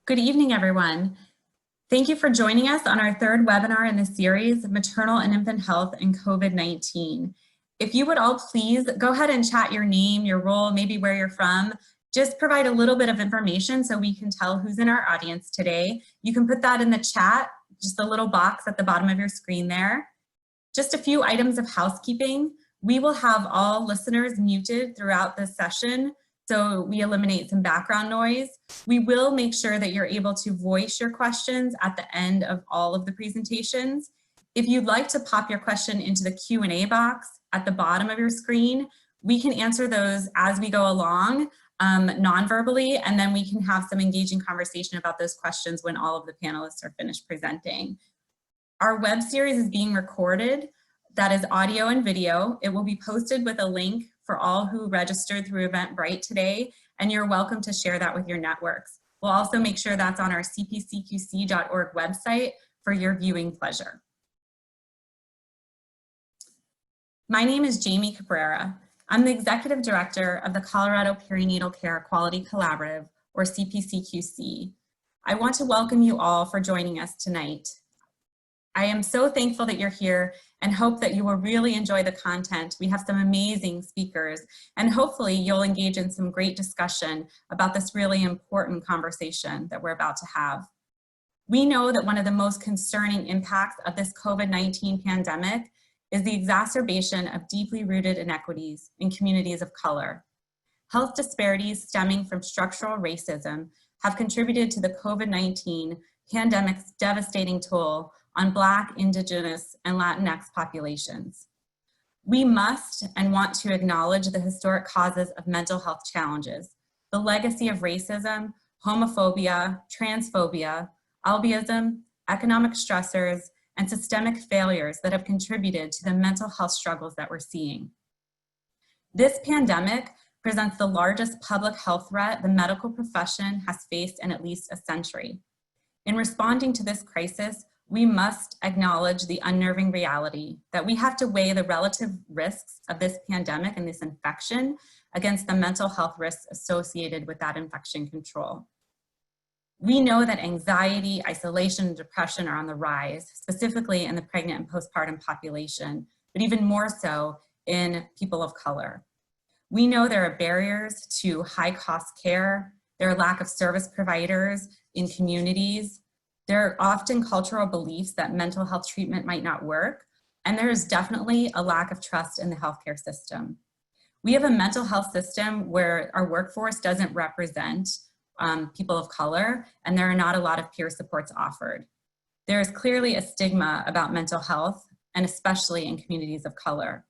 Good evening, everyone. Thank you for joining us on our third webinar in the series, Maternal and Infant Health and COVID-19. If you would all please go ahead and chat your name, your role, maybe where you're from. Just provide a little bit of information so we can tell who's in our audience today. You can put that in the chat, just the little box at the bottom of your screen there. Just a few items of housekeeping. We will have all listeners muted throughout this session, so we eliminate some background noise. We will make sure that you're able to voice your questions at the end of all of the presentations. If you'd like to pop your question into the Q&A box at the bottom of your screen, we can answer those as we go along, non-verbally, and then we can have some engaging conversation about those questions when all of the panelists are finished presenting. Our web series is being recorded. That is audio and video. It will be posted with a link for all who registered through Eventbrite today, and you're welcome to share that with your networks. We'll also make sure that's on our cpcqc.org website for your viewing pleasure. My name is Jamie Cabrera. I'm the Executive Director of the Colorado Perinatal Care Quality Collaborative, or CPCQC. I want to welcome you all for joining us tonight. I am so thankful that you're here and hope that you will really enjoy the content. We have some amazing speakers, and hopefully you'll engage in some great discussion about this really important conversation that we're about to have. We know that one of the most concerning impacts of this COVID-19 pandemic is the exacerbation of deeply rooted inequities in communities of color. Health disparities stemming from structural racism have contributed to the COVID-19 pandemic's devastating toll on Black, Indigenous, and Latinx populations. We must and want to acknowledge the historic causes of mental health challenges, the legacy of racism, homophobia, transphobia, albinism, economic stressors, and systemic failures that have contributed to the mental health struggles that we're seeing. This pandemic presents the largest public health threat the medical profession has faced in at least a century. In responding to this crisis, we must acknowledge the unnerving reality that we have to weigh the relative risks of this pandemic and this infection against the mental health risks associated with that infection control. We know that anxiety, isolation, and depression are on the rise, specifically in the pregnant and postpartum population, but even more so in people of color. We know there are barriers to high-cost care, there are lack of service providers in communities, there are often cultural beliefs that mental health treatment might not work, and there is definitely a lack of trust in the healthcare system. We have a mental health system where our workforce doesn't represent people of color, and there are not a lot of peer supports offered. There is clearly a stigma about mental health, and especially in communities of color.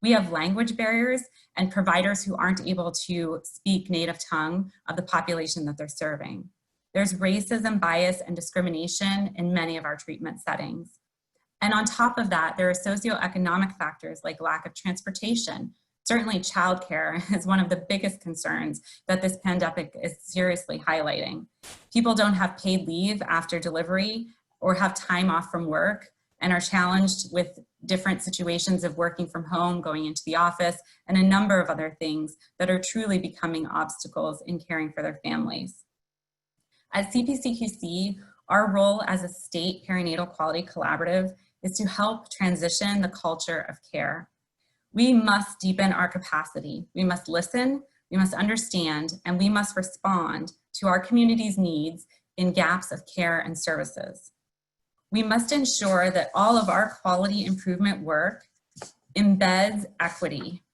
We have language barriers and providers who aren't able to speak native tongue of the population that they're serving. There's racism, bias, and discrimination in many of our treatment settings. And on top of that, there are socioeconomic factors like lack of transportation. Certainly childcare is one of the biggest concerns that this pandemic is seriously highlighting. People don't have paid leave after delivery or have time off from work and are challenged with different situations of working from home, going into the office, and a number of other things that are truly becoming obstacles in caring for their families. At CPCQC, our role as a state perinatal quality collaborative is to help transition the culture of care. We must deepen our capacity. We must listen, we must understand, and we must respond to our community's needs in gaps of care and services. We must ensure that all of our quality improvement work embeds equity.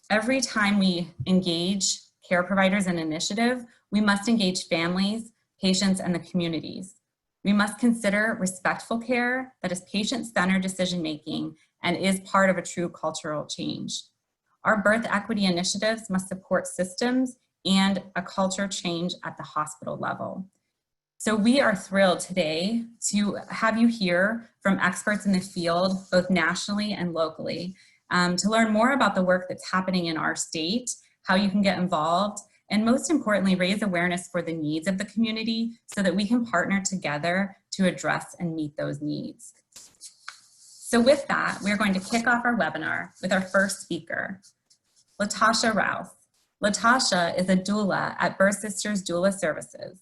Every time we engage care providers in initiative, we must engage families, patients, and the communities. We must consider respectful care that is patient-centered decision-making and is part of a true cultural change. Our birth equity initiatives must support systems and a culture change at the hospital level. So we are thrilled today to have you hear from experts in the field, both nationally and locally, to learn more about the work that's happening in our state, how you can get involved, and most importantly, raise awareness for the needs of the community so that we can partner together to address and meet those needs. So with that, we're going to kick off our webinar with our first speaker, Latasha Rouse. Latasha is a doula at Birth Sisters Doula Services.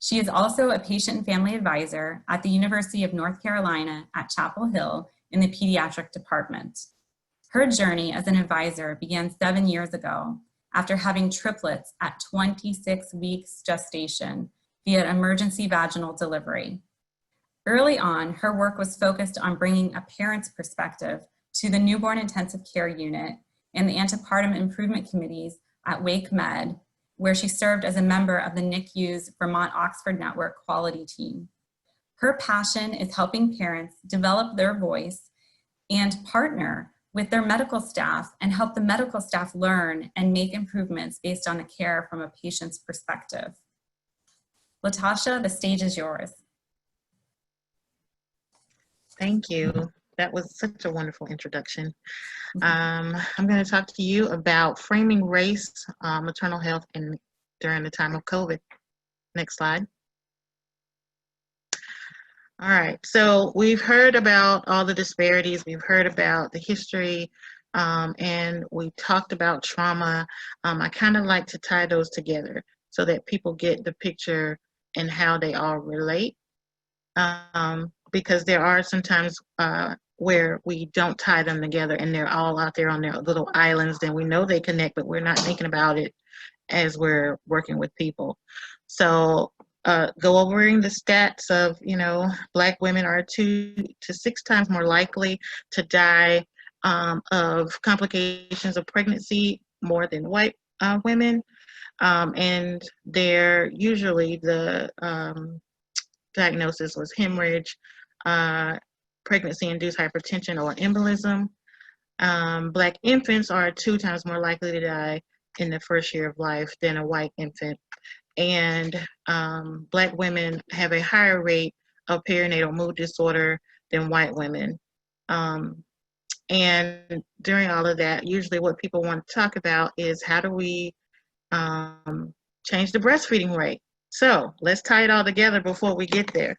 She is also a patient and family advisor at the University of North Carolina at Chapel Hill in the pediatric department. Her journey as an advisor began 7 years ago after having triplets at 26 weeks gestation via emergency vaginal delivery. Early on, her work was focused on bringing a parent's perspective to the newborn intensive care unit and the antepartum improvement committees at Wake Med, where she served as a member of the NICU's Vermont-Oxford Network quality team. Her passion is helping parents develop their voice and partner with their medical staff and help the medical staff learn and make improvements based on the care from a patient's perspective. Latasha, the stage is yours. Thank you. That was such a wonderful introduction. I'm going to talk to you about framing race, maternal health, and during the time of COVID. Next slide. All right, so we've heard about all the disparities, we've heard about the history, and we talked about trauma. I kind of like to tie those together so that people get the picture and how they all relate, because there are sometimes where we don't tie them together and they're all out there on their little islands, and we know they connect, but we're not thinking about it as we're working with people. So go over the stats of, Black women are 2 to 6 times more likely to die of complications of pregnancy more than white women. And they're usually the diagnosis was hemorrhage, pregnancy-induced hypertension, or embolism. Black infants are 2 times more likely to die in the first year of life than a white infant. And Black women have a higher rate of perinatal mood disorder than white women. And during all of that, usually what people want to talk about is how do we change the breastfeeding rate? So let's tie it all together before we get there.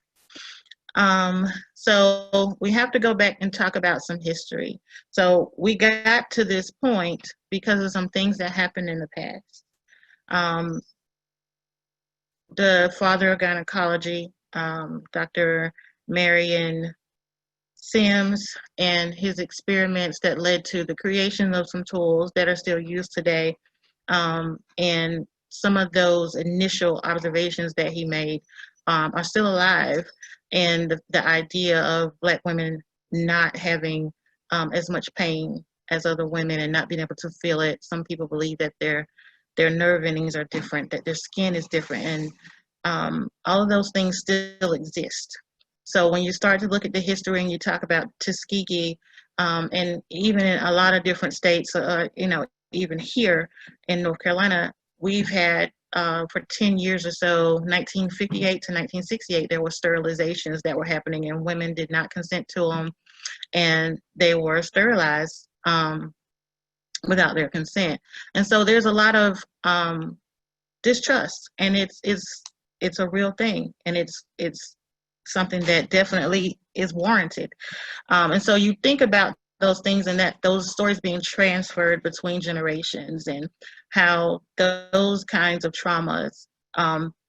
So we have to go back and talk about some history. So we got to this point because of some things that happened in the past. The father of gynecology, Dr. Marion Sims, and his experiments that led to the creation of some tools that are still used today, and some of those initial observations that he made are still alive. And the idea of Black women not having as much pain as other women and not being able to feel it. Some people believe that their nerve endings are different, that their skin is different, and all of those things still exist. So when you start to look at the history and you talk about Tuskegee, and even in a lot of different states, even here in North Carolina, we've had for 10 years or so, 1958 to 1968, there were sterilizations that were happening, and women did not consent to them, and they were sterilized without their consent. And so there's a lot of distrust, and it's a real thing, and it's something that definitely is warranted. And so you think about those things and that those stories being transferred between generations, and how those kinds of traumas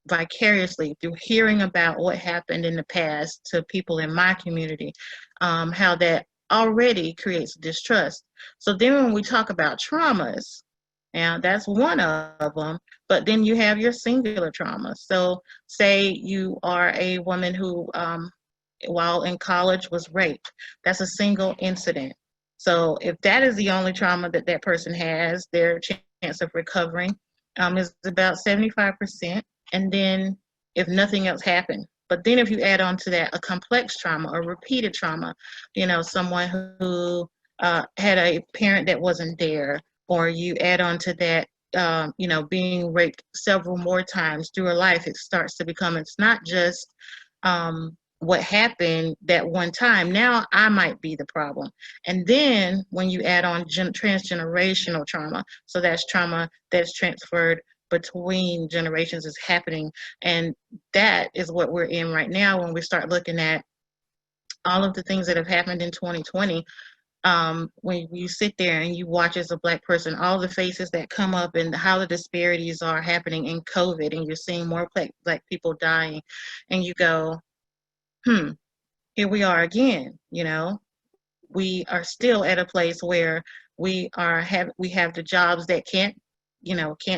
vicariously through hearing about what happened in the past to people in my community, how that already creates distrust. So then when we talk about traumas, and that's one of them, but then you have your singular trauma. So say you are a woman who, while in college, was raped. That's a single incident. So if that is the only trauma that that person has, their chance of recovering is about 75%. And then if nothing else happened. But then if you add on to that a complex trauma or repeated trauma, someone who had a parent that wasn't there, or you add on to that, being raped several more times through her life, it starts to become, it's not just what happened that one time. Now I might be the problem. And then when you add on transgenerational trauma, so that's trauma that's transferred between generations is happening. And that is what we're in right now when we start looking at all of the things that have happened in 2020. when you sit there and you watch as a Black person, all the faces that come up and how the disparities are happening in COVID, and you're seeing more Black people dying, and you go, here we are again. We are still at a place where we have the jobs that can't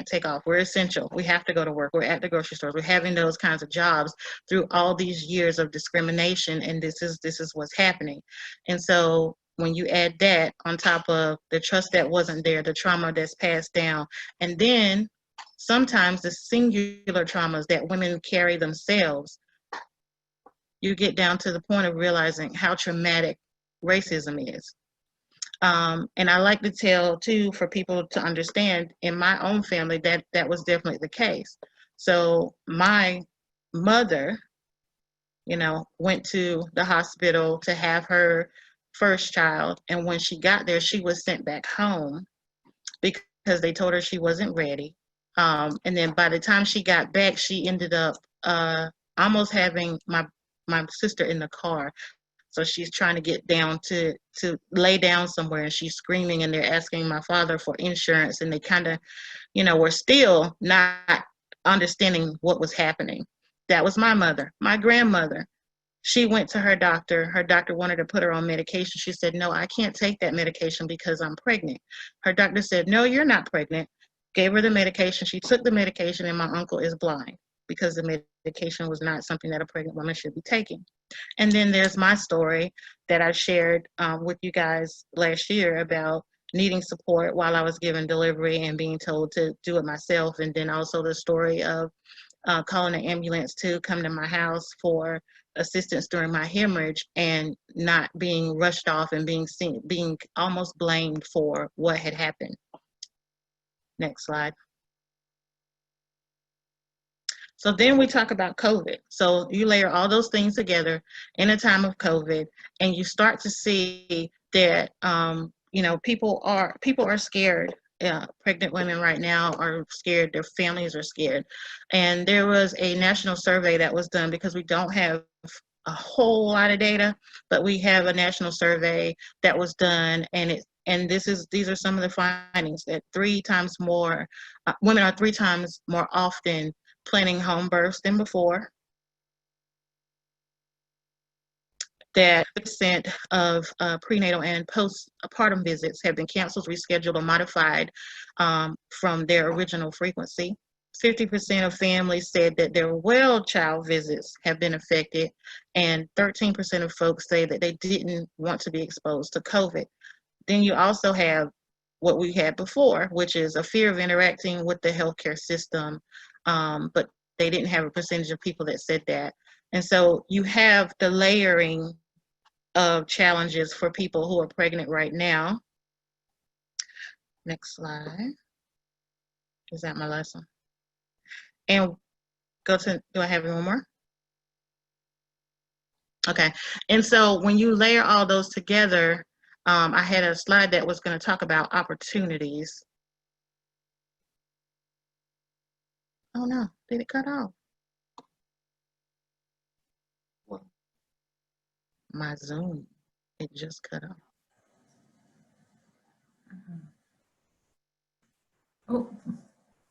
take off. We're essential. We have to go to work. We're at the grocery stores. We're having those kinds of jobs through all these years of discrimination, and this is what's happening. And so when you add that on top of the trust that wasn't there, the trauma that's passed down, and then sometimes the singular traumas that women carry themselves, you get down to the point of realizing how traumatic racism is. And I like to tell too, for people to understand, in my own family, that was definitely the case. So my mother, went to the hospital to have her first child, and when she got there, she was sent back home because they told her she wasn't ready. And then by the time she got back, she ended up almost having my sister in the car. So she's trying to get down to lay down somewhere, and she's screaming, and they're asking my father for insurance, and they kind of, were still not understanding what was happening. That was my mother. My grandmother, she went to her doctor. Her doctor wanted to put her on medication. She said, no, I can't take that medication because I'm pregnant. Her doctor said, no, you're not pregnant. Gave her the medication. She took the medication, and my uncle is blind because the medication was not something that a pregnant woman should be taking. And then there's my story that I shared with you guys last year about needing support while I was giving delivery and being told to do it myself. And then also the story of calling an ambulance to come to my house for assistance during my hemorrhage and not being rushed off and being almost blamed for what had happened. Next slide. So then we talk about COVID. So you layer all those things together in a time of COVID, and you start to see that people are scared. Pregnant women right now are scared. Their families are scared. And there was a national survey that was done, because we don't have a whole lot of data, but we have a national survey that was done, and these are some of the findings, that 3 times more women are 3 times more often planning home births than before. That percent of prenatal and postpartum visits have been canceled, rescheduled, or modified from their original frequency. 50% of families said that their well child visits have been affected, and 13% of folks say that they didn't want to be exposed to COVID. Then you also have what we had before, which is a fear of interacting with the healthcare system, but they didn't have a percentage of people that said that. And so you have the layering of challenges for people who are pregnant right now. Next slide. Is that my lesson? And do I have one more? Okay. And so when you layer all those together, I had a slide that was going to talk about opportunities. Oh no, did it cut off? My Zoom, it just cut off. Oh,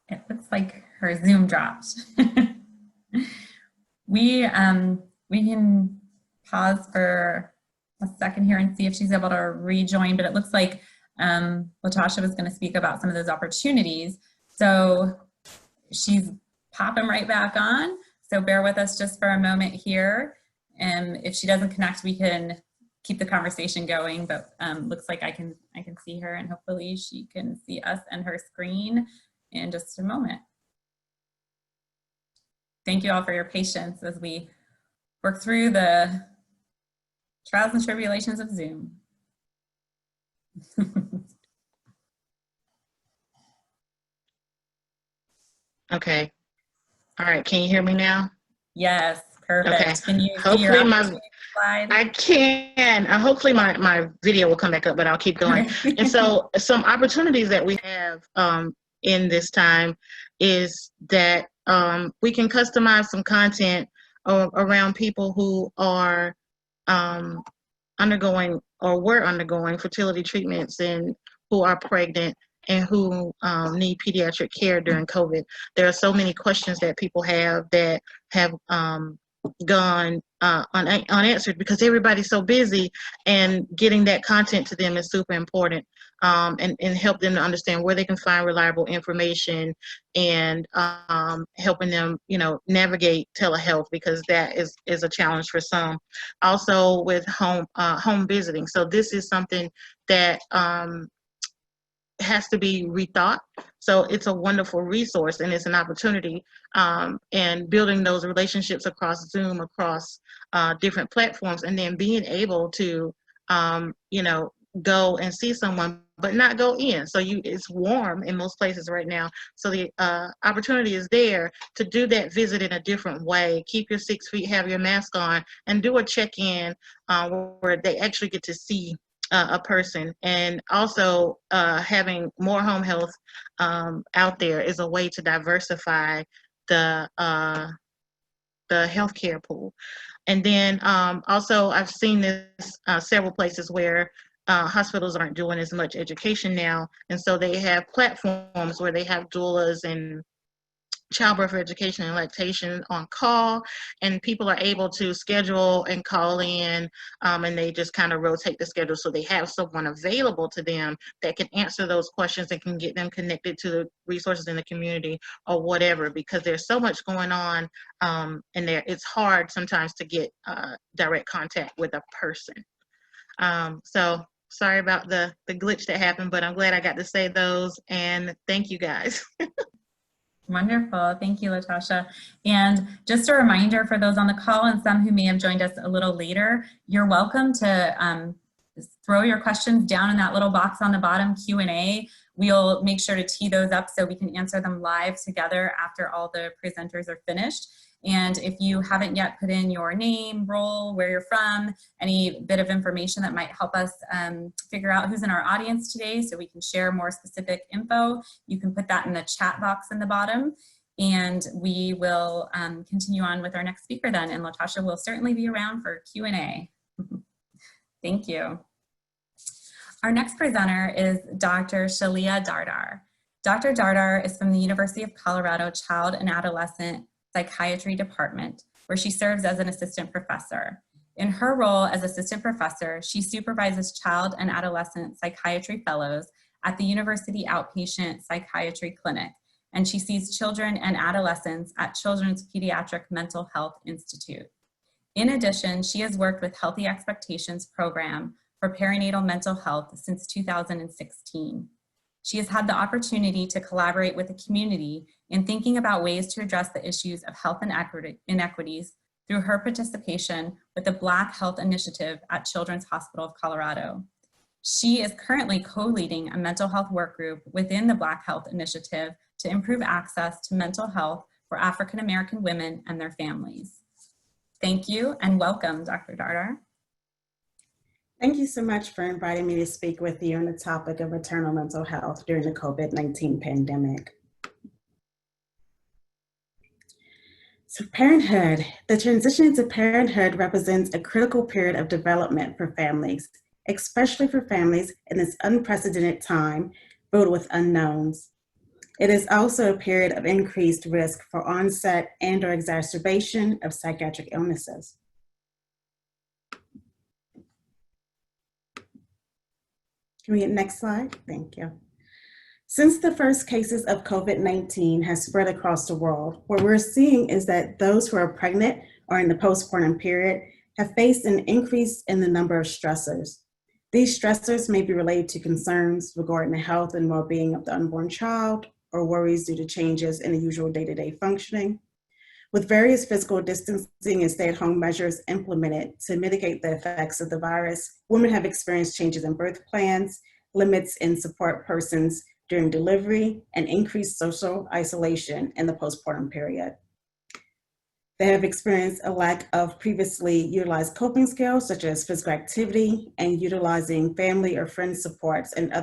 it looks like her Zoom dropped. We can pause for a second here and see if she's able to rejoin, but it looks like Latasha was going to speak about some of those opportunities. So she's popping right back on. So bear with us just for a moment here. And if she doesn't connect, we can keep the conversation going, but looks like I can see her, and hopefully she can see us and her screen in just a moment. Thank you all for your patience as we work through the trials and tribulations of Zoom. Okay. All right. Can you hear me now? Yes, perfect. Okay. Can you hopefully see your slide? I can. Hopefully my video will come back up, but I'll keep going. Okay. And so some opportunities that we have in this time is that we can customize some content around people who are undergoing or were undergoing fertility treatments and who are pregnant and who need pediatric care during COVID. There are so many questions that people have that have gone unanswered because everybody's so busy, and getting that content to them is super important, and help them to understand where they can find reliable information, and helping them, navigate telehealth, because that is a challenge for some. Also with home visiting. So this is something that has to be rethought. So it's a wonderful resource, and it's an opportunity, and building those relationships across Zoom, across different platforms, and then being able to, go and see someone, but not go in. So it's warm in most places right now. So the opportunity is there to do that visit in a different way. Keep your 6 feet, have your mask on, and do a check-in where they actually get to see a person. And also having more home health out there is a way to diversify the healthcare pool. And then also I've seen this several places where hospitals aren't doing as much education now, and so they have platforms where they have doulas and childbirth education and lactation on call, and people are able to schedule and call in, and they just kind of rotate the schedule, so they have someone available to them that can answer those questions and can get them connected to the resources in the community or whatever, because there's so much going on, and it's hard sometimes to get direct contact with a person. So sorry about the glitch that happened, but I'm glad I got to say those, and thank you guys. Wonderful. Thank you, Latasha. And just a reminder for those on the call and some who may have joined us a little later, you're welcome to throw your questions down in that little box on the bottom, Q&A. We'll make sure to tee those up so we can answer them live together after all the presenters are finished. And if you haven't yet put in your name, role, where you're from, any bit of information that might help us figure out who's in our audience today so we can share more specific info, you can put that in the chat box in the bottom. And we will continue on with our next speaker then. And Latasha will certainly be around for Q&A. Thank you. Our next presenter is Dr. Shalia Dardar. Dr. Dardar is from the University of Colorado Child and Adolescent Psychiatry Department, where she serves as an assistant professor. In her role as assistant professor, she supervises child and adolescent psychiatry fellows at the University Outpatient Psychiatry Clinic, and she sees children and adolescents at Children's Pediatric Mental Health Institute. In addition, she has worked with Healthy Expectations program for perinatal mental health since 2016. She has had the opportunity to collaborate with the community in thinking about ways to address the issues of health inequities through her participation with the Black Health Initiative at Children's Hospital of Colorado. She is currently co-leading a mental health work group within the Black Health Initiative to improve access to mental health for African American women and their families. Thank you and welcome, Dr. Dardar. Thank you so much for inviting me to speak with you on the topic of maternal mental health during the COVID-19 pandemic. So parenthood, the transition to parenthood represents a critical period of development for families, especially for families in this unprecedented time filled with unknowns. It is also a period of increased risk for onset and/or exacerbation of psychiatric illnesses. Can we get next slide? Thank you. Since the first cases of COVID-19 has spread across the world, what we're seeing is that those who are pregnant or in the postpartum period have faced an increase in the number of stressors. These stressors may be related to concerns regarding the health and well-being of the unborn child, or worries due to changes in the usual day-to-day functioning. With various physical distancing and stay-at-home measures implemented to mitigate the effects of the virus, women have experienced changes in birth plans, limits in support persons during delivery, and increased social isolation in the postpartum period. They have experienced a lack of previously utilized coping skills, such as physical activity and utilizing family or friend supports and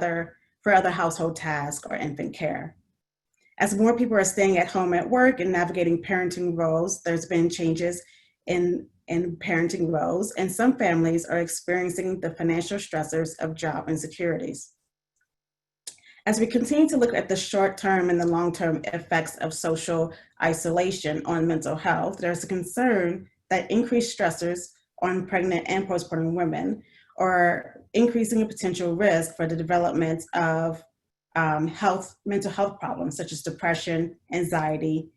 for other household tasks or infant care. As more people are staying at home at work and navigating parenting roles, there's been changes in in parenting roles, and some families are experiencing the financial stressors of job insecurities. As we continue to look at the short-term and the long-term effects of social isolation on mental health, there's a concern that increased stressors on pregnant and postpartum women are increasing a potential risk for the development of mental health problems such as depression, anxiety,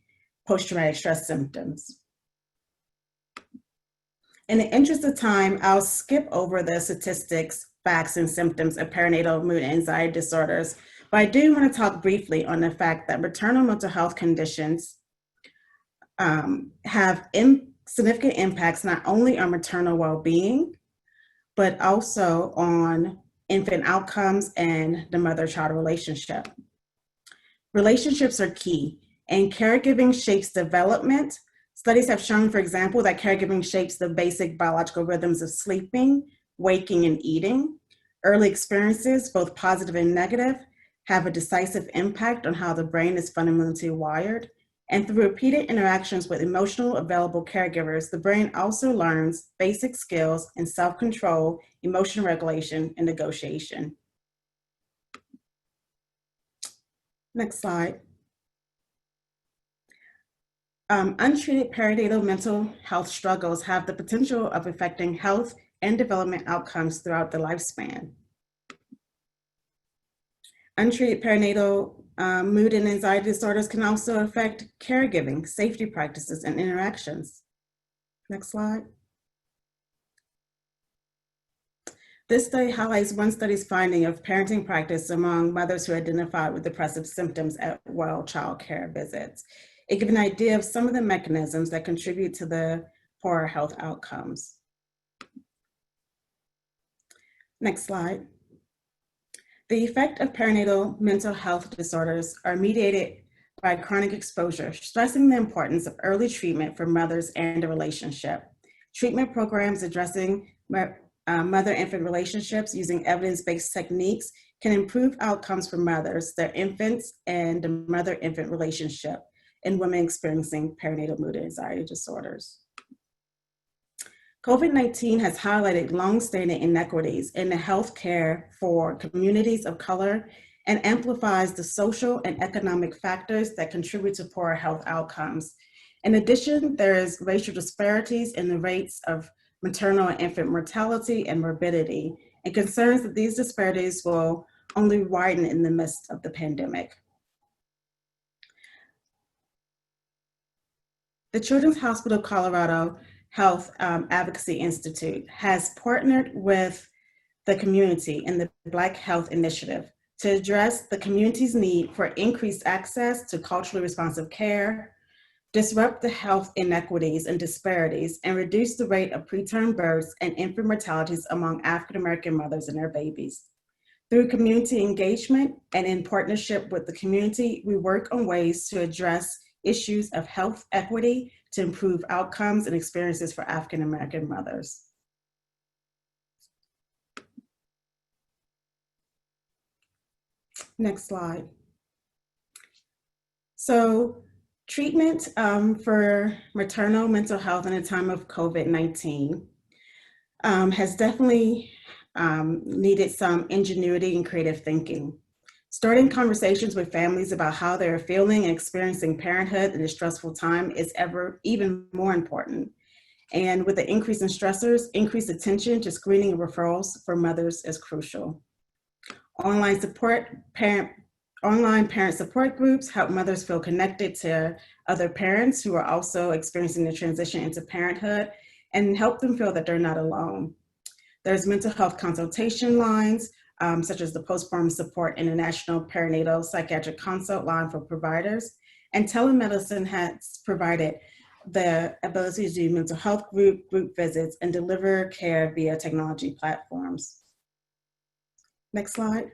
post-traumatic stress symptoms. In the interest of time, I'll skip over the statistics, facts, and symptoms of perinatal mood and anxiety disorders, but I do want to talk briefly on the fact that maternal mental health conditions have significant impacts not only on maternal well-being, but also on infant outcomes and the mother-child relationship. Relationships are key, and caregiving shapes development. Studies have shown, for example, that caregiving shapes the basic biological rhythms of sleeping, waking, and eating. Early experiences, both positive and negative, have a decisive impact on how the brain is fundamentally wired. And through repeated interactions with emotional available caregivers, the brain also learns basic skills in self-control, emotional regulation, and negotiation. Next slide. Untreated perinatal mental health struggles have the potential of affecting health and development outcomes throughout the lifespan. Untreated perinatal mood and anxiety disorders can also affect caregiving, safety practices, and interactions. Next slide. This study highlights one study's finding of parenting practice among mothers who identified with depressive symptoms at well child care visits. It gives an idea of some of the mechanisms that contribute to the poorer health outcomes. Next slide. The effect of perinatal mental health disorders are mediated by chronic exposure, stressing the importance of early treatment for mothers and the relationship. Treatment programs addressing mother-infant relationships using evidence-based techniques can improve outcomes for mothers, their infants, and the mother-infant relationship in women experiencing perinatal mood and anxiety disorders. COVID-19 has highlighted longstanding inequities in the healthcare for communities of color and amplifies the social and economic factors that contribute to poorer health outcomes. In addition, there is racial disparities in the rates of maternal and infant mortality and morbidity, and concerns that these disparities will only widen in the midst of the pandemic. The Children's Hospital Colorado Health Advocacy Institute has partnered with the community in the Black Health Initiative to address the community's need for increased access to culturally responsive care, disrupt the health inequities and disparities, and reduce the rate of preterm births and infant mortalities among African American mothers and their babies. Through community engagement and in partnership with the community, we work on ways to address issues of health equity to improve outcomes and experiences for African American mothers. Next slide. So treatment for maternal mental health in a time of COVID-19 has definitely needed some ingenuity and creative thinking. Starting conversations with families about how they're feeling and experiencing parenthood in a stressful time is even more important. And with the increase in stressors, increased attention to screening and referrals for mothers is crucial. Online parent support groups help mothers feel connected to other parents who are also experiencing the transition into parenthood and help them feel that they're not alone. There's mental health consultation lines, such as the Postpartum Support International Perinatal Psychiatric Consult line for providers, and telemedicine has provided the ability to do mental health group visits and deliver care via technology platforms. Next slide.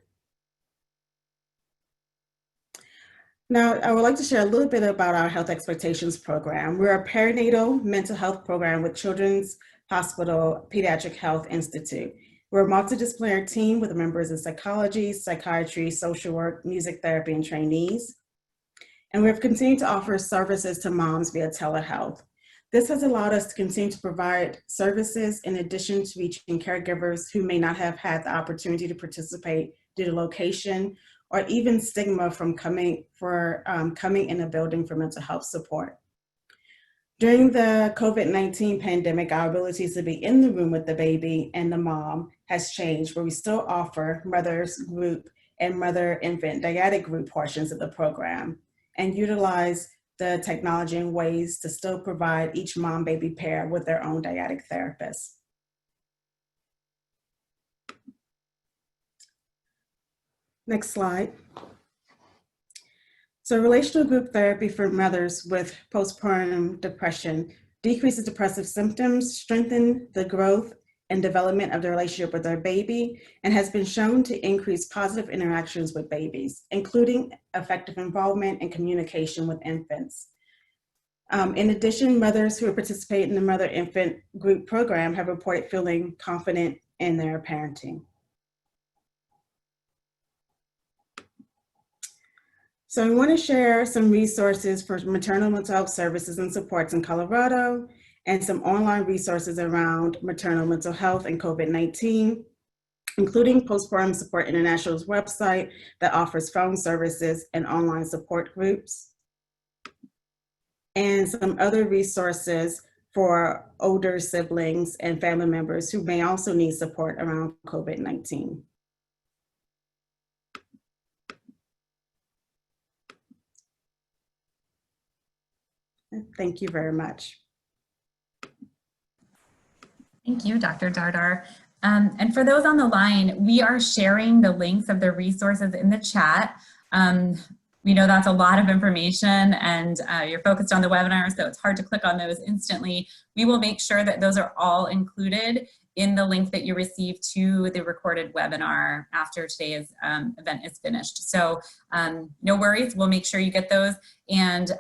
Now, I would like to share a little bit about our Health Expectations program. We're a perinatal mental health program with Children's Hospital Pediatric Health Institute. We're a multidisciplinary team with members in psychology, psychiatry, social work, music therapy, and trainees. And we've continued to offer services to moms via telehealth. This has allowed us to continue to provide services in addition to reaching caregivers who may not have had the opportunity to participate due to location or even stigma from coming in a building for mental health support. During the COVID-19 pandemic, our ability to be in the room with the baby and the mom has changed, but we still offer mother's group and mother-infant dyadic group portions of the program and utilize the technology in ways to still provide each mom-baby pair with their own dyadic therapist. Next slide. So relational group therapy for mothers with postpartum depression decreases depressive symptoms, strengthens the growth and development of the relationship with their baby, and has been shown to increase positive interactions with babies, including effective involvement and communication with infants. In addition, mothers who participate in the mother-infant group program have reported feeling confident in their parenting. So I want to share some resources for maternal mental health services and supports in Colorado, and some online resources around maternal mental health and COVID-19, including Postpartum Support International's website that offers phone services and online support groups, and some other resources for older siblings and family members who may also need support around COVID-19. Thank you very much. Thank you, Dr. Dardar. And for those on the line, we are sharing the links of the resources in the chat. We know that's a lot of information, and you're focused on the webinar, so it's hard to click on those instantly. We will make sure that those are all included in the link that you receive to the recorded webinar after today's event is finished. So no worries, we'll make sure you get those. And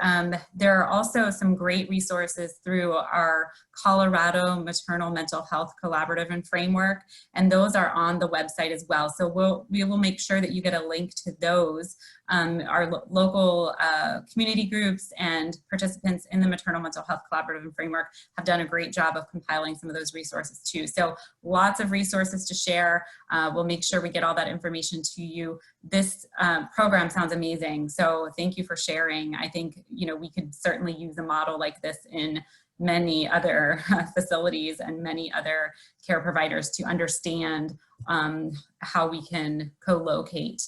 there are also some great resources through our Colorado Maternal Mental Health Collaborative and Framework, and those are on the website as well. So we will make sure that you get a link to those. Our local community groups and participants in the Maternal Mental Health Collaborative and Framework have done a great job of compiling some of those resources too. So lots of resources to share. We'll make sure we get all that information to you. This program sounds amazing, so thank you for sharing. I think we could certainly use a model like this in many other facilities and many other care providers to understand how we can co-locate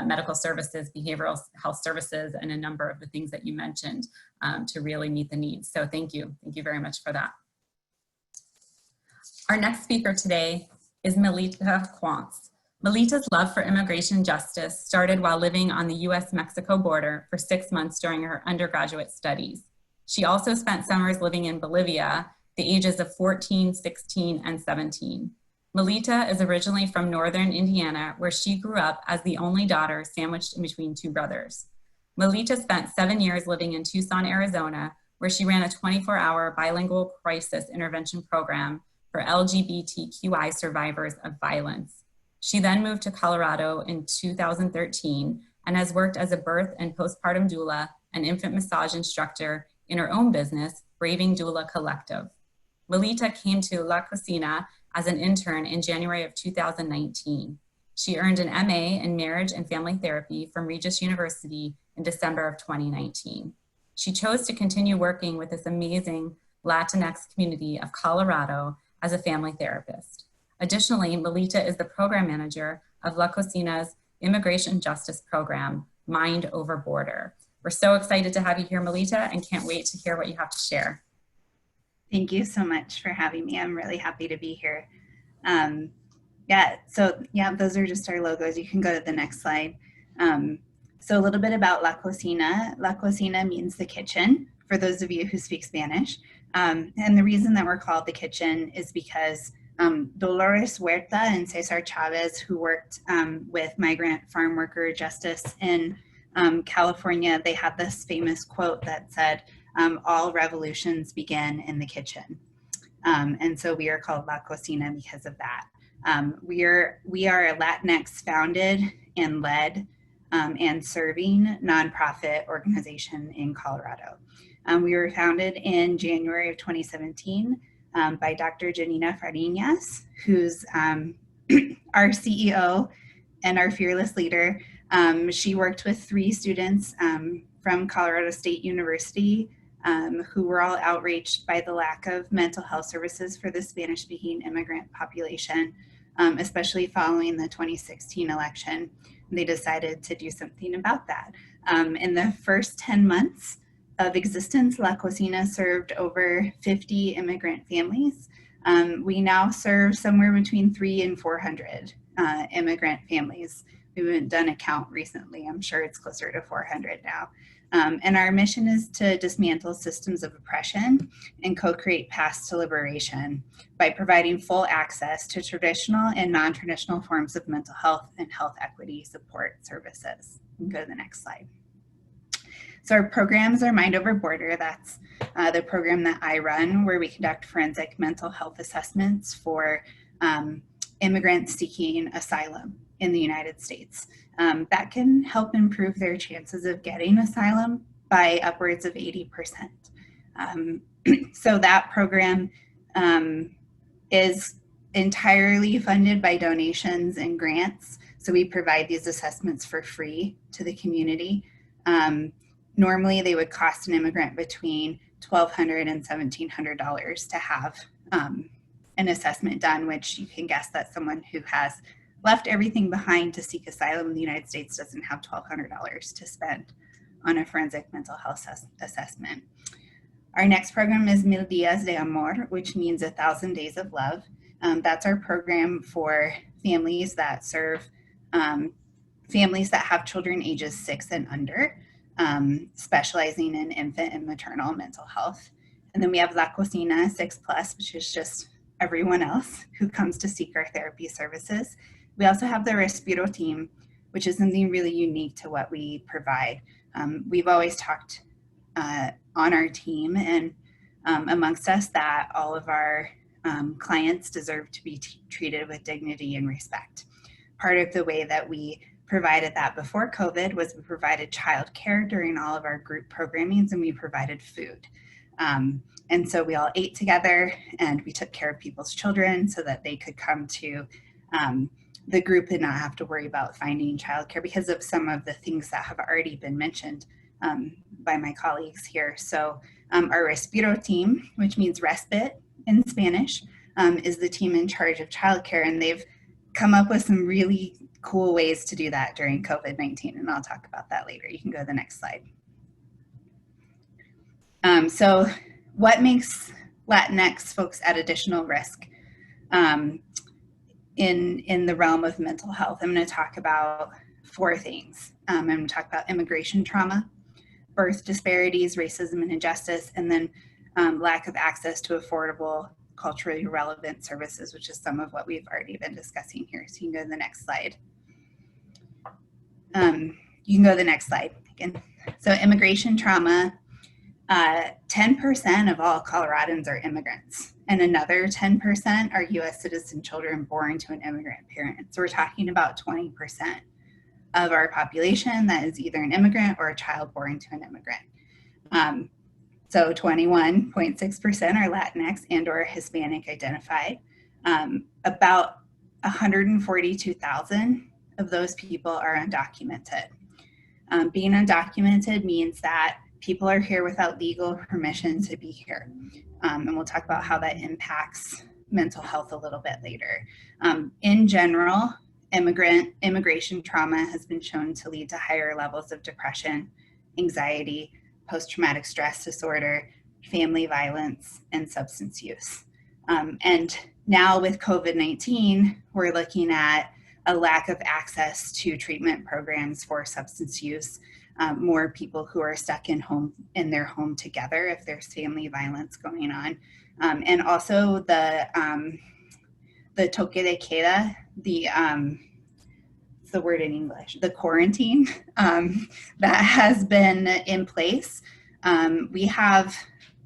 medical services, behavioral health services, and a number of the things that you mentioned to really meet the needs. So thank you very much for that. Our next speaker today is Melita Quantz. Melita's love for immigration justice started while living on the US-Mexico border for 6 months during her undergraduate studies. She also spent summers living in Bolivia, the ages of 14, 16, and 17. Melita is originally from northern Indiana, where she grew up as the only daughter sandwiched in between two brothers. Melita spent 7 years living in Tucson, Arizona, where she ran a 24-hour bilingual crisis intervention program for LGBTQI survivors of violence. She then moved to Colorado in 2013 and has worked as a birth and postpartum doula and infant massage instructor in her own business, Braving Doula Collective. Melita came to La Cocina as an intern in January of 2019. She earned an MA in Marriage and Family Therapy from Regis University in December of 2019. She chose to continue working with this amazing Latinx community of Colorado as a family therapist. Additionally, Melita is the program manager of La Cocina's immigration justice program, Mind Over Border. We're so excited to have you here, Melita, and can't wait to hear what you have to share. Thank you so much for having me. I'm really happy to be here. Those are just our logos. You can go to the next slide. So a little bit about La Cocina. La Cocina means the kitchen, for those of you who speak Spanish. And the reason that we're called the kitchen is because Dolores Huerta and Cesar Chavez, who worked with migrant farm worker justice in California, they had this famous quote that said, all revolutions begin in the kitchen. And so we are called La Cocina because of that. We are a Latinx founded and led and serving nonprofit organization in Colorado. We were founded in January of 2017 by Dr. Janina Fariñas, who's our CEO and our fearless leader. She worked with 3 students from Colorado State University who were all outraged by the lack of mental health services for the Spanish-speaking immigrant population, especially following the 2016 election. They decided to do something about that. In the first 10 months of existence, La Cocina served over 50 immigrant families. We now serve somewhere between 300 and 400 immigrant families. We haven't done a count recently. I'm sure it's closer to 400 now. And our mission is to dismantle systems of oppression and co-create paths to liberation by providing full access to traditional and non-traditional forms of mental health and health equity support services. You can go to the next slide. So our programs are Mind Over Border. That's the program that I run, where we conduct forensic mental health assessments for immigrants seeking asylum in the United States. That can help improve their chances of getting asylum by upwards of 80%. So that program is entirely funded by donations and grants. So we provide these assessments for free to the community. Normally they would cost an immigrant between $1,200 and $1,700 to have an assessment done, which you can guess that someone who has left everything behind to seek asylum in the United States doesn't have $1,200 to spend on a forensic mental health assessment. Our next program is Mil Días de Amor, which means 1,000 Days of Love. That's our program for families that serve families that have children ages 6 and under, specializing in infant and maternal mental health. And then we have La Cocina 6+, which is just everyone else who comes to seek our therapy services. We also have the Respiro team, which is something really unique to what we provide. We've always talked on our team and amongst us that all of our clients deserve to be treated with dignity and respect. Part of the way that we provided that before COVID was we provided childcare during all of our group programmings, and we provided food. And so we all ate together and we took care of people's children so that they could come to the group and not have to worry about finding childcare because of some of the things that have already been mentioned by my colleagues here. So our Respiro team, which means respite in Spanish, is the team in charge of childcare, and they've come up with some really cool ways to do that during COVID-19, and I'll talk about that later. You can go to the next slide. So what makes Latinx folks at additional risk in the realm of mental health? I'm going to talk about 4 things. I'm going to talk about immigration trauma, birth disparities, racism and injustice, and then lack of access to affordable, culturally relevant services, which is some of what we've already been discussing here. So you can go to the next slide. You can go to the next slide again. So immigration trauma, 10% of all Coloradans are immigrants, and another 10% are US citizen children born to an immigrant parent. So we're talking about 20% of our population that is either an immigrant or a child born to an immigrant. So 21.6% are Latinx and or Hispanic identified. About 142,000 of those people are undocumented. Being undocumented means that people are here without legal permission to be here. And we'll talk about how that impacts mental health a little bit later. In general, immigration trauma has been shown to lead to higher levels of depression, anxiety, post-traumatic stress disorder, family violence, and substance use. And now with COVID-19, we're looking at a lack of access to treatment programs for substance use, more people who are stuck in their home together if there's family violence going on. And also the toque de queda, the word in English, the quarantine that has been in place. We have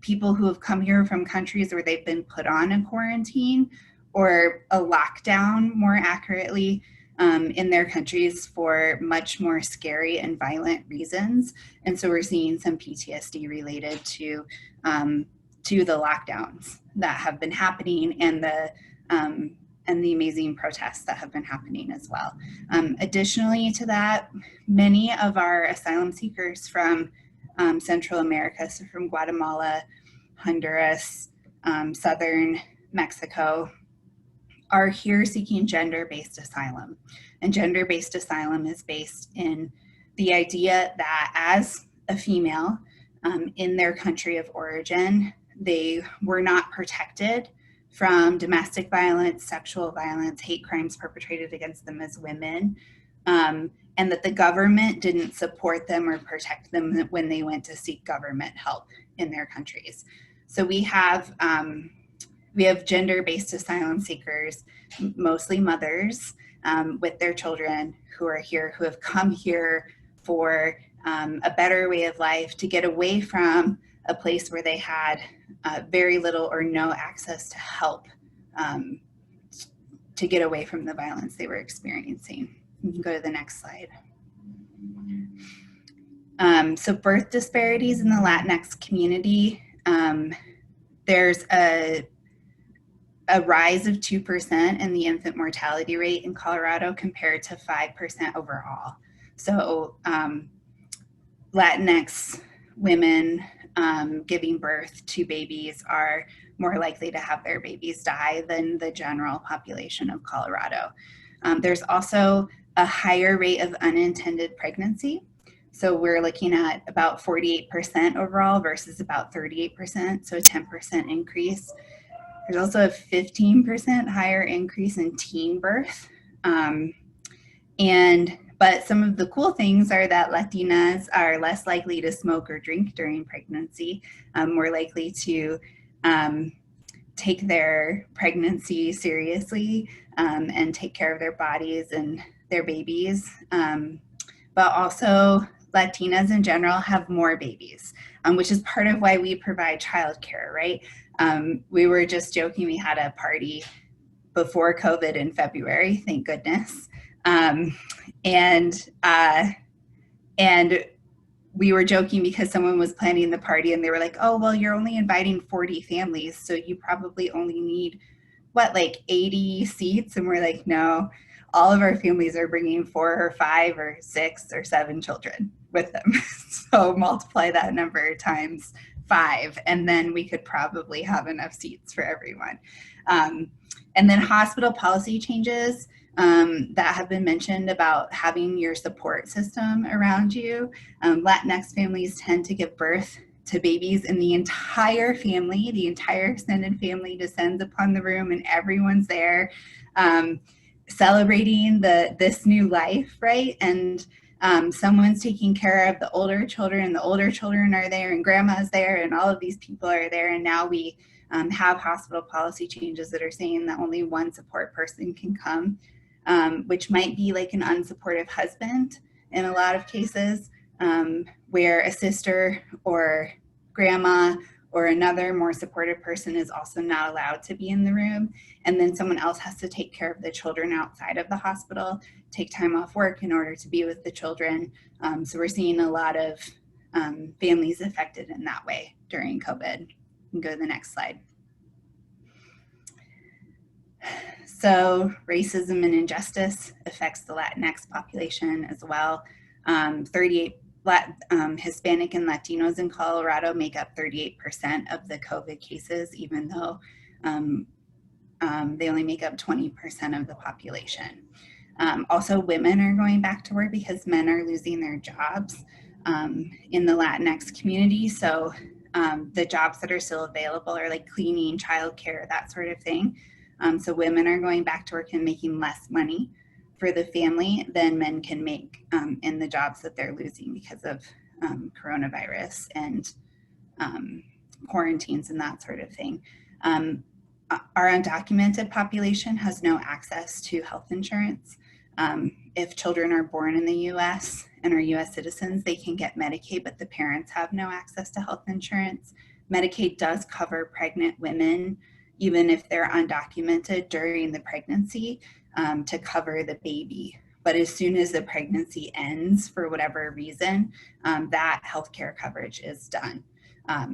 people who have come here from countries where they've been put on a quarantine or a lockdown, more accurately, in their countries for much more scary and violent reasons. And so we're seeing some PTSD related to the lockdowns that have been happening and the amazing protests that have been happening as well. Additionally to that, many of our asylum seekers from Central America, so from Guatemala, Honduras, southern Mexico, are here seeking gender-based asylum. And gender-based asylum is based in the idea that as a female in their country of origin, they were not protected from domestic violence, sexual violence, hate crimes perpetrated against them as women, and that the government didn't support them or protect them when they went to seek government help in their countries. So we have gender-based asylum seekers, mostly mothers with their children who are here, who have come here for a better way of life, to get away from a place where they had very little or no access to help to get away from the violence they were experiencing. You can go to the next slide. So birth disparities in the Latinx community, there's a rise of 2% in the infant mortality rate in Colorado compared to 5% overall. So Latinx women giving birth to babies are more likely to have their babies die than the general population of Colorado. There's also a higher rate of unintended pregnancy. So we're looking at about 48% overall versus about 38%, so a 10% increase. There's also a 15% higher increase in teen birth. But some of the cool things are that Latinas are less likely to smoke or drink during pregnancy, more likely to take their pregnancy seriously and take care of their bodies and their babies. But also Latinas in general have more babies, which is part of why we provide childcare, right? We were just joking, we had a party before COVID in February, thank goodness. And we were joking because someone was planning the party and they were like, oh, well, you're only inviting 40 families, so you probably only need, what, like 80 seats? And we're like, no, all of our families are bringing 4 or 5 or 6 or 7 children with them. So multiply that number times 5, and then we could probably have enough seats for everyone. And then hospital policy changes that have been mentioned about having your support system around you. Latinx families tend to give birth to babies and the entire family, the entire extended family descends upon the room and everyone's there celebrating this new life, right? And someone's taking care of the older children, and the older children are there, and grandma's there, and all of these people are there. And now we have hospital policy changes that are saying that only one support person can come, which might be like an unsupportive husband in a lot of cases, where a sister or grandma or another more supportive person is also not allowed to be in the room. And then someone else has to take care of the children outside of the hospital, take time off work in order to be with the children. So we're seeing a lot of families affected in that way during COVID. You can go to the next slide. So racism and injustice affects the Latinx population as well. 38 Hispanic and Latinos in Colorado make up 38% of the COVID cases, even though they only make up 20% of the population. Also, women are going back to work because men are losing their jobs in the Latinx community. So the jobs that are still available are like cleaning, childcare, that sort of thing. So women are going back to work and making less money for the family than men can make in the jobs that they're losing because of coronavirus and quarantines and that sort of thing. Our undocumented population has no access to health insurance. If children are born in the US and are US citizens, they can get Medicaid, but the parents have no access to health insurance. Medicaid does cover pregnant women, even if they're undocumented during the pregnancy. to cover the baby. But as soon as the pregnancy ends, for whatever reason, that healthcare coverage is done.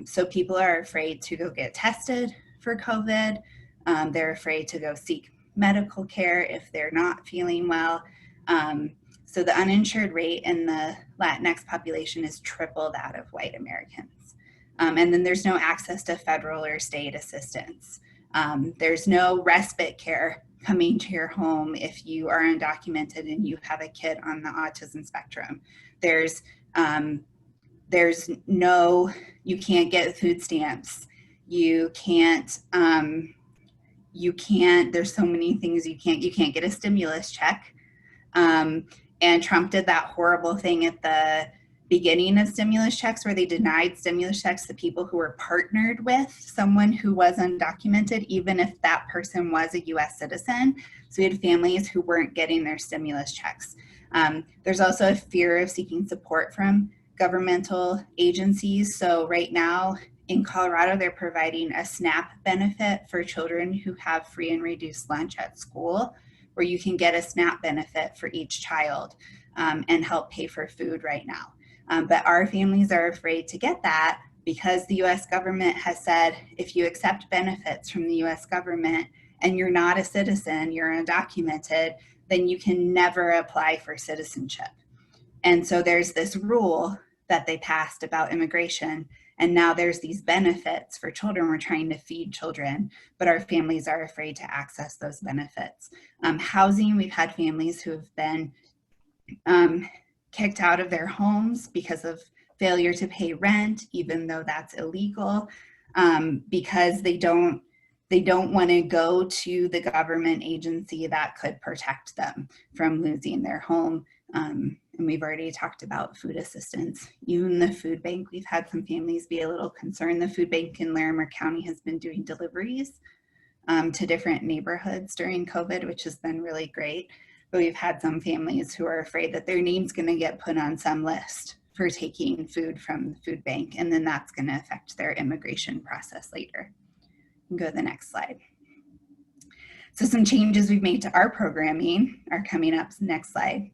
So people are afraid to go get tested for COVID. They're afraid to go seek medical care if they're not feeling well. So the uninsured rate in the Latinx population is triple that of white Americans. And then there's no access to federal or state assistance. There's no respite care coming to your home if you are undocumented and you have a kid on the autism spectrum. There's no, you can't get food stamps. You can't, there's so many things you can't get a stimulus check. And Trump did that horrible thing at the beginning of stimulus checks where they denied stimulus checks to people who were partnered with someone who was undocumented, even if that person was a US citizen. So we had families who weren't getting their stimulus checks. There's also a fear of seeking support from governmental agencies. So right now in Colorado, they're providing a SNAP benefit for children who have free and reduced lunch at school, where you can get a SNAP benefit for each child and help pay for food right now. But our families are afraid to get that because the US government has said, if you accept benefits from the US government and you're not a citizen, you're undocumented, then you can never apply for citizenship. And so there's this rule that they passed about immigration. And now there's these benefits for children. We're trying to feed children, but our families are afraid to access those benefits. Housing, we've had families who have been kicked out of their homes because of failure to pay rent, even though that's illegal, because they don't want to go to the government agency that could protect them from losing their home. And we've already talked about food assistance. Even the food bank, we've had some families be a little concerned. The food bank in Larimer County has been doing deliveries to different neighborhoods during COVID, which has been really great. But we've had some families who are afraid that their name's going to get put on some list for taking food from the food bank, and then that's going to affect their immigration process later. You can go to the next slide. So some changes we've made to our programming are coming up. Next slide.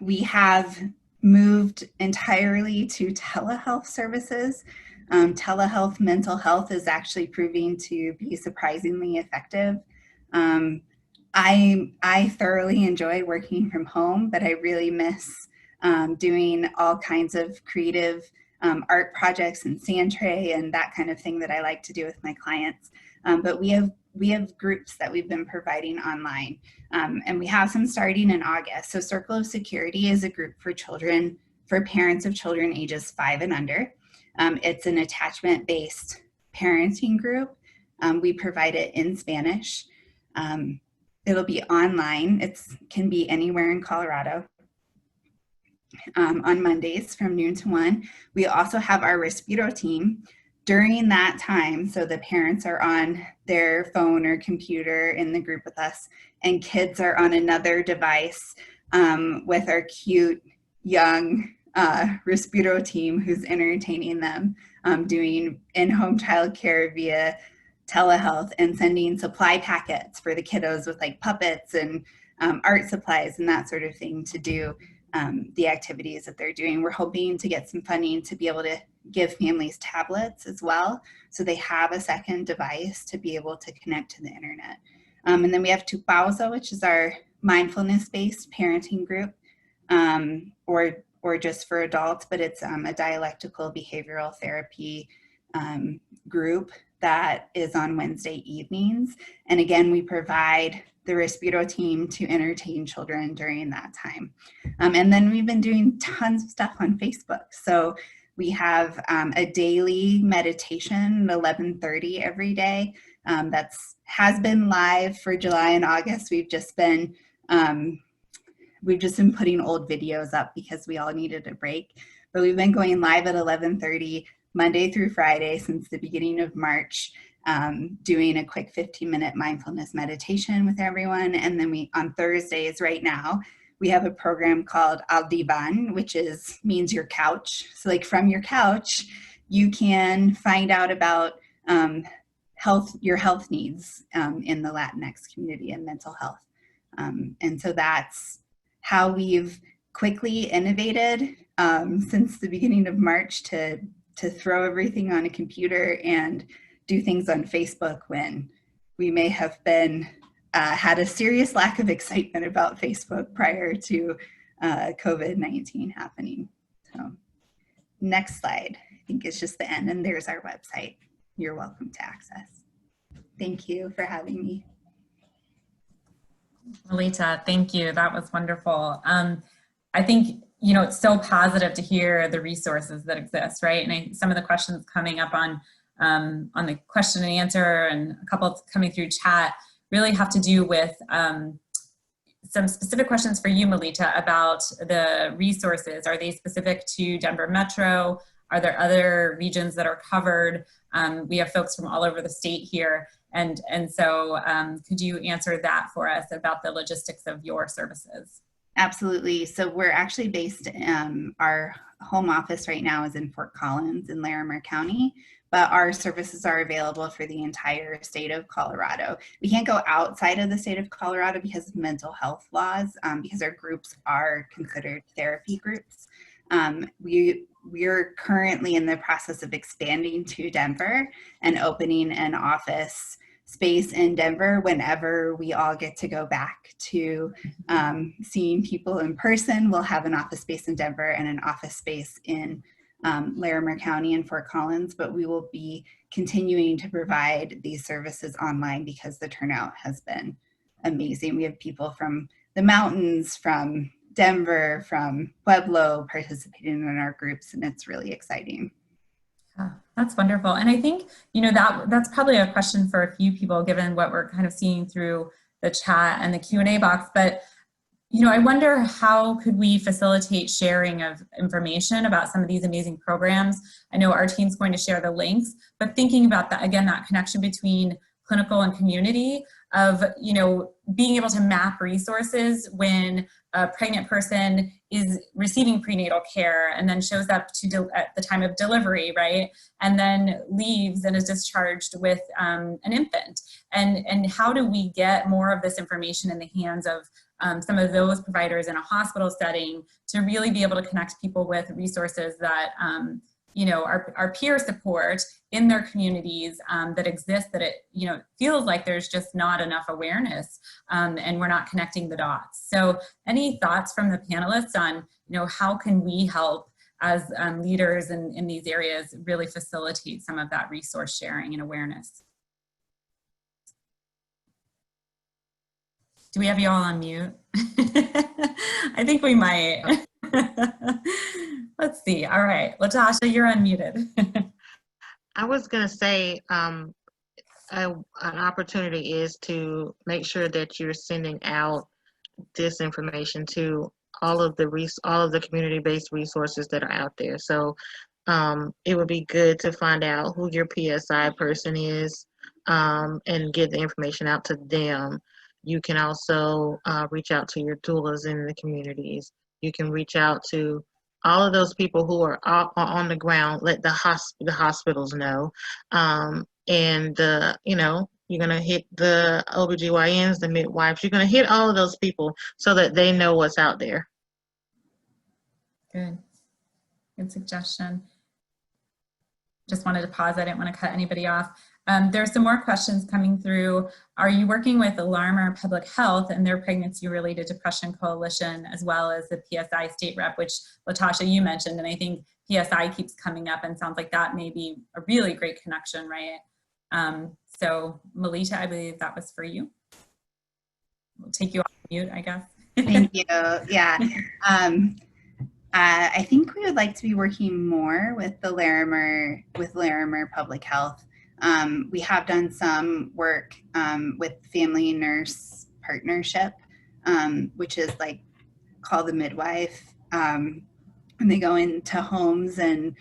We have moved entirely to telehealth services. Telehealth mental health is actually proving to be surprisingly effective. I thoroughly enjoy working from home, but I really miss doing all kinds of creative art projects and sand tray and that kind of thing that I like to do with my clients. But we have groups that we've been providing online, and we have some starting in August. So Circle of Security is a group for children, for parents of children ages 5 and under. It's an attachment-based parenting group. We provide it in Spanish. It'll be online. It can be anywhere in Colorado. On Mondays from noon to 1. We also have our Respiro team. During that time, so the parents are on their phone or computer in the group with us, and kids are on another device with our cute young Respiro team who's entertaining them, doing in-home childcare via telehealth and sending supply packets for the kiddos with like puppets and art supplies and that sort of thing to do the activities that they're doing. We're hoping to get some funding to be able to give families tablets as well, so they have a second device to be able to connect to the internet. And then we have Tu Pausa, which is our mindfulness-based parenting group, or just for adults, but it's a dialectical behavioral therapy group that is on Wednesday evenings. And again, we provide the Respiro team to entertain children during that time. And then we've been doing tons of stuff on Facebook. So we have a daily meditation at 11:30 every day. Has been live for July and August. We've just been putting old videos up because we all needed a break. But we've been going live at 11:30 Monday through Friday since the beginning of March, doing a quick 15-minute mindfulness meditation with everyone. And then on Thursdays right now, we have a program called Al Divan, which means your couch. So like from your couch, you can find out about your health needs in the Latinx community and mental health. And so that's how we've quickly innovated since the beginning of March to throw everything on a computer and do things on Facebook when we may have been had a serious lack of excitement about Facebook prior to COVID-19 happening. So next slide, I think it's just the end, and there's our website. You're welcome to access. Thank you for having me. Melita, thank you. That was wonderful. I think, you know, it's so positive to hear the resources that exist, right? And some of the questions coming up on the question and answer, and a couple coming through chat, really have to do with some specific questions for you, Melita, about the resources. Are they specific to Denver Metro? Are there other regions that are covered? We have folks from all over the state here. And so could you answer that for us about the logistics of your services? Absolutely. So we're actually based, our home office right now is in Fort Collins in Larimer County, but our services are available for the entire state of Colorado. We can't go outside of the state of Colorado because of mental health laws, because our groups are considered therapy groups. We're currently in the process of expanding to Denver and opening an office space in Denver whenever we all get to go back to seeing people in person. We'll have an office space in Denver and an office space in Larimer County and Fort Collins, but we will be continuing to provide these services online because the turnout has been amazing. We have people from the mountains, from Denver, from Pueblo participating in our groups, and it's really exciting. Oh, that's wonderful. And I think, you know, that's probably a question for a few people, given what we're kind of seeing through the chat and the Q&A box. But, you know, I wonder, how could we facilitate sharing of information about some of these amazing programs? I know our team's going to share the links, but thinking about that, again, that connection between clinical and community, of, you know, being able to map resources when a pregnant person is receiving prenatal care and then shows up at the time of delivery, right? And then leaves and is discharged with an infant. And how do we get more of this information in the hands of some of those providers in a hospital setting to really be able to connect people with resources that you know, our peer support in their communities that exist, that it, you know, feels like there's just not enough awareness and we're not connecting the dots. So any thoughts from the panelists on, you know, how can we help as leaders in these areas really facilitate some of that resource sharing and awareness? Do we have you all on mute? I think we might. Let's see. All right, Latasha, you're unmuted. I was going to say an opportunity is to make sure that you're sending out this information to all of the community-based resources that are out there. So it would be good to find out who your PSI person is and get the information out to them. You can also reach out to your doulas in the communities. You can reach out to all of those people who are on the ground. Let the hospitals know. And you know, you're going to hit the OBGYNs, the midwives. You're going to hit all of those people so that they know what's out there. Good. Good suggestion. Just wanted to pause. I didn't want to cut anybody off. There's some more questions coming through. Are you working with the Larimer Public Health and their Pregnancy-Related Depression Coalition, as well as the PSI state rep, which Latasha, you mentioned, and I think PSI keeps coming up and sounds like that may be a really great connection, right? So Melita, I believe that was for you. We'll take you off mute, I guess. Thank you. Yeah. I think we would like to be working more with Larimer Public Health. We have done some work with Family Nurse Partnership, which is like called the midwife. And they go into homes and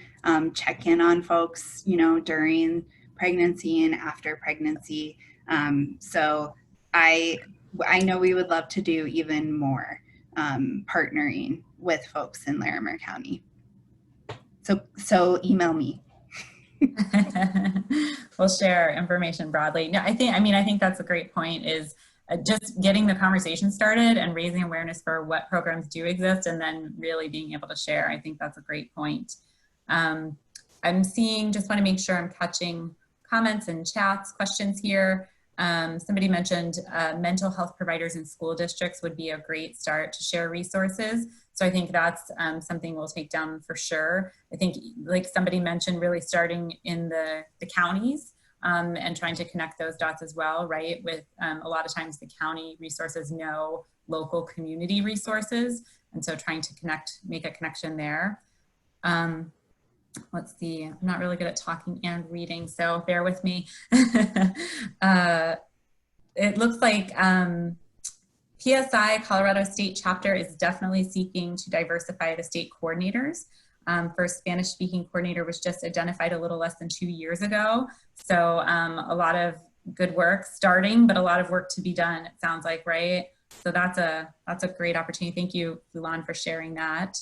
check in on folks, you know, during pregnancy and after pregnancy. So I know we would love to do even more partnering with folks in Larimer County. So email me. We'll share information broadly. No, I think that's a great point, is just getting the conversation started and raising awareness for what programs do exist, and then really being able to share. I think that's a great point. I'm seeing, just want to make sure I'm catching comments and chats, questions here. Somebody mentioned mental health providers in school districts would be a great start to share resources. So I think that's something we'll take down for sure. I think, like somebody mentioned, really starting in the counties and trying to connect those dots as well, right? With a lot of times the county resources know local community resources. And so trying to make a connection there. Let's see, I'm not really good at talking and reading, so bear with me. It looks like PSI Colorado State Chapter is definitely seeking to diversify the state coordinators. First Spanish speaking coordinator was just identified a little less than 2 years ago. So a lot of good work starting, but a lot of work to be done, it sounds like, right? So that's a great opportunity. Thank you, Fulan, for sharing that.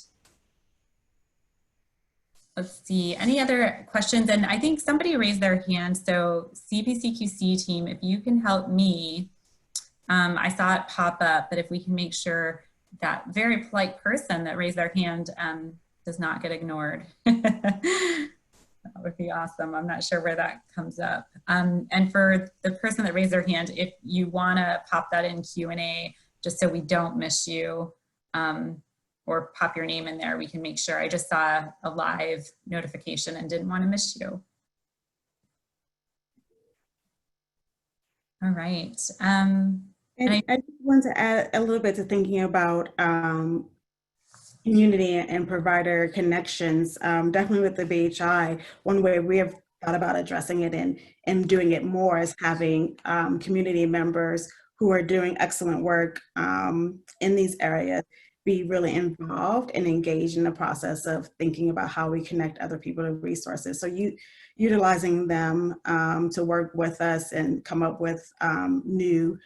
Let's see, any other questions? And I think somebody raised their hand. So CPCQC team, if you can help me, I saw it pop up, but if we can make sure that very polite person that raised their hand does not get ignored. That would be awesome. I'm not sure where that comes up. And for the person that raised their hand, if you wanna pop that in Q&A, just so we don't miss you, or pop your name in there, we can make sure. I just saw a live notification and didn't want to miss you. All right. And I just want to add a little bit to thinking about community and provider connections. Definitely with the BHI, one way we have thought about addressing it and doing it more is having community members who are doing excellent work in these areas be really involved and engaged in the process of thinking about how we connect other people to resources. So utilizing them to work with us and come up with new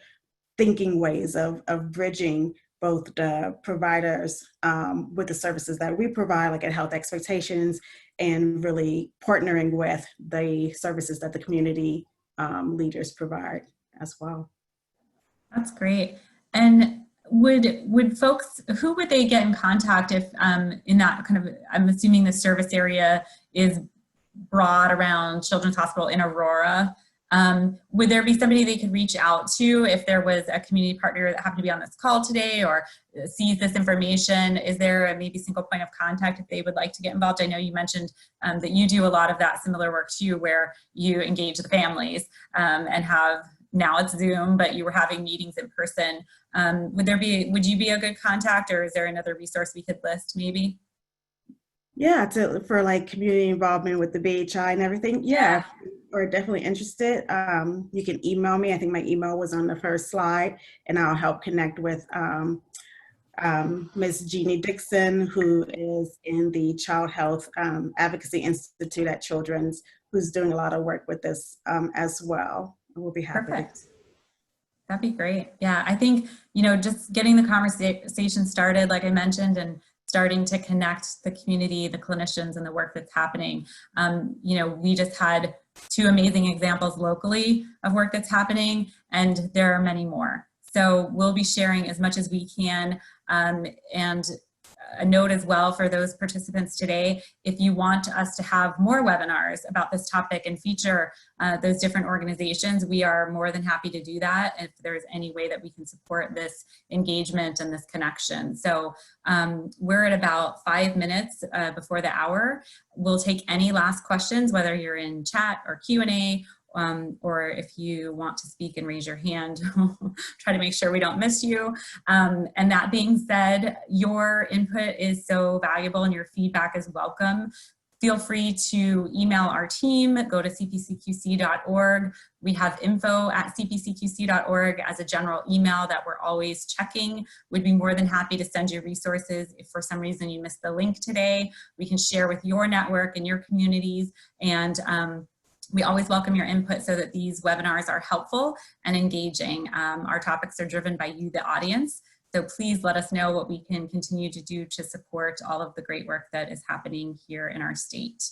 thinking ways of bridging both the providers with the services that we provide, like at Health Expectations, and really partnering with the services that the community leaders provide as well. That's great. And would folks, who would they get in contact if in that kind of, I'm assuming the service area is broad around Children's Hospital in Aurora. Would there be somebody they could reach out to if there was a community partner that happened to be on this call today or sees this information? Is there a maybe single point of contact if they would like to get involved? I know you mentioned that you do a lot of that similar work too, where you engage the families and have, now it's Zoom, but you were having meetings in person. Would you be a good contact, or is there another resource we could list maybe? Yeah, for like community involvement with the BHI and everything. Yeah, we're definitely interested. You can email me. I think my email was on the first slide, and I'll help connect with Ms. Jeannie Dixon, who is in the Child Health Advocacy Institute at Children's, who's doing a lot of work with this as well. We'll be happy. Perfect. That'd be great. Yeah, I think, just getting the conversation started, like I mentioned, and starting to connect the community, the clinicians, and the work that's happening. We just had 2 amazing examples locally of work that's happening, and there are many more. So we'll be sharing as much as we can, and a note as well for those participants today, if you want us to have more webinars about this topic and feature those different organizations, we are more than happy to do that if there's any way that we can support this engagement and this connection. So we're at about 5 minutes before the hour. We'll take any last questions, whether you're in chat or Q&A, or if you want to speak and raise your hand, try to make sure we don't miss you. And that being said, your input is so valuable and your feedback is welcome. Feel free to email our team, go to cpcqc.org. We have info@cpcqc.org as a general email that we're always checking. We'd be more than happy to send you resources. If for some reason you missed the link today, we can share with your network and your communities, and we always welcome your input so that these webinars are helpful and engaging. Our topics are driven by you, the audience. So please let us know what we can continue to do to support all of the great work that is happening here in our state.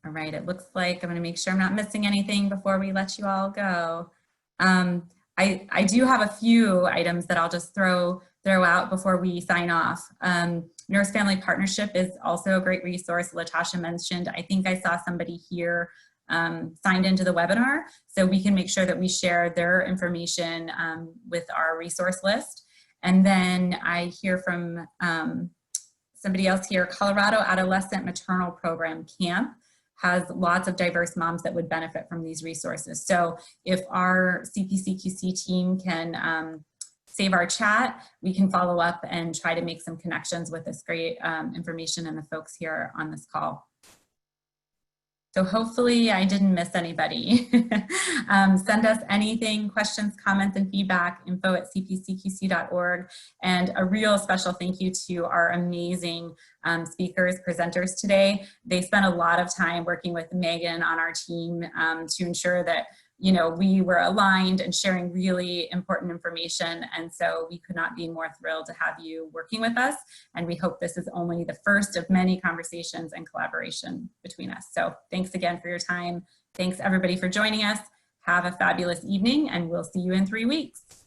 All right, it looks like I'm going to make sure I'm not missing anything before we let you all go. I do have a few items that I'll just throw out before we sign off. Nurse Family Partnership is also a great resource. Latasha mentioned, I think I saw somebody here signed into the webinar, so we can make sure that we share their information with our resource list. And then I hear from somebody else here, Colorado Adolescent Maternal Program Camp has lots of diverse moms that would benefit from these resources. So if our CPCQC team can save our chat, we can follow up and try to make some connections with this great information and the folks here on this call. So hopefully I didn't miss anybody. Send us anything, questions, comments, and feedback, info@cpcqc.org. And a real special thank you to our amazing speakers, presenters today. They spent a lot of time working with Megan on our team to ensure that we were aligned and sharing really important information. And so we could not be more thrilled to have you working with us. And we hope this is only the first of many conversations and collaboration between us. So thanks again for your time. Thanks everybody for joining us. Have a fabulous evening, and we'll see you in 3 weeks.